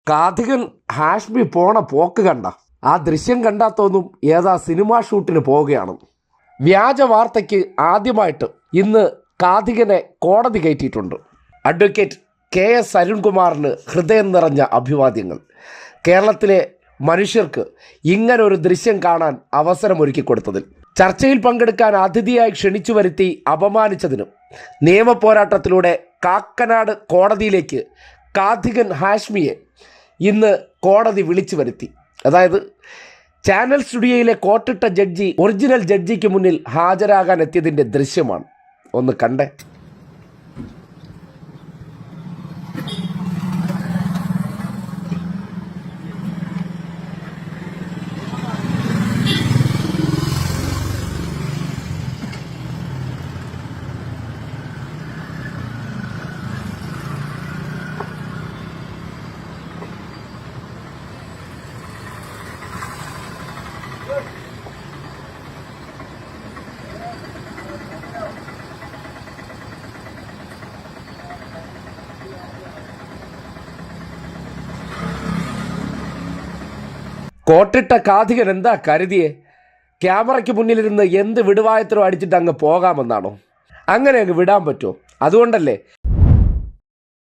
കാഥികൻ ഹാഷ്മി പോണ പോക്ക് കണ്ട ആ ദൃശ്യം കണ്ടാൽ തോന്നും ഏതാ സിനിമാ ഷൂട്ടിന് പോവുകയാണ്. വ്യാജ വാർത്തയ്ക്ക് ആദ്യമായിട്ട് ഇന്ന് കാഥികനെ കോടതി കയറ്റിയിട്ടുണ്ട്. അഡ്വക്കേറ്റ് KS അരുൺകുമാറിന് ഹൃദയം നിറഞ്ഞ അഭിവാദ്യങ്ങൾ. കേരളത്തിലെ മനുഷ്യർക്ക് ഇങ്ങനൊരു ദൃശ്യം കാണാൻ അവസരമൊരുക്കി കൊടുത്തതിൽ, ചർച്ചയിൽ പങ്കെടുക്കാൻ അതിഥിയായി ക്ഷണിച്ചു വരുത്തി അപമാനിച്ചതിനും നിയമപോരാട്ടത്തിലൂടെ കാക്കനാട് കോടതിയിലേക്ക് കാഥികൻ ഹാഷ്മിയെ ഇന്ന് കോടതി വിളിച്ചു വരുത്തി. അതായത് ചാനൽ സ്റ്റുഡിയോയിലെ കോട്ടിട്ട ജഡ്ജി ഒറിജിനൽ ജഡ്ജിക്ക് മുന്നിൽ ഹാജരാകാൻ എത്തിയതിൻ്റെ ദൃശ്യമാണ്. ഒന്ന് കണ്ടേ. കോട്ടിട്ട കാഥികൻ എന്താ കരുതിയേ? ക്യാമറയ്ക്ക് മുന്നിലിരുന്ന് എന്ത് വിടുവായത്തരോ അടിച്ചിട്ട് അങ്ങ് പോകാമെന്നാണോ? അങ്ങനെ അങ്ങ് വിടാൻ പറ്റുമോ? അതുകൊണ്ടല്ലേ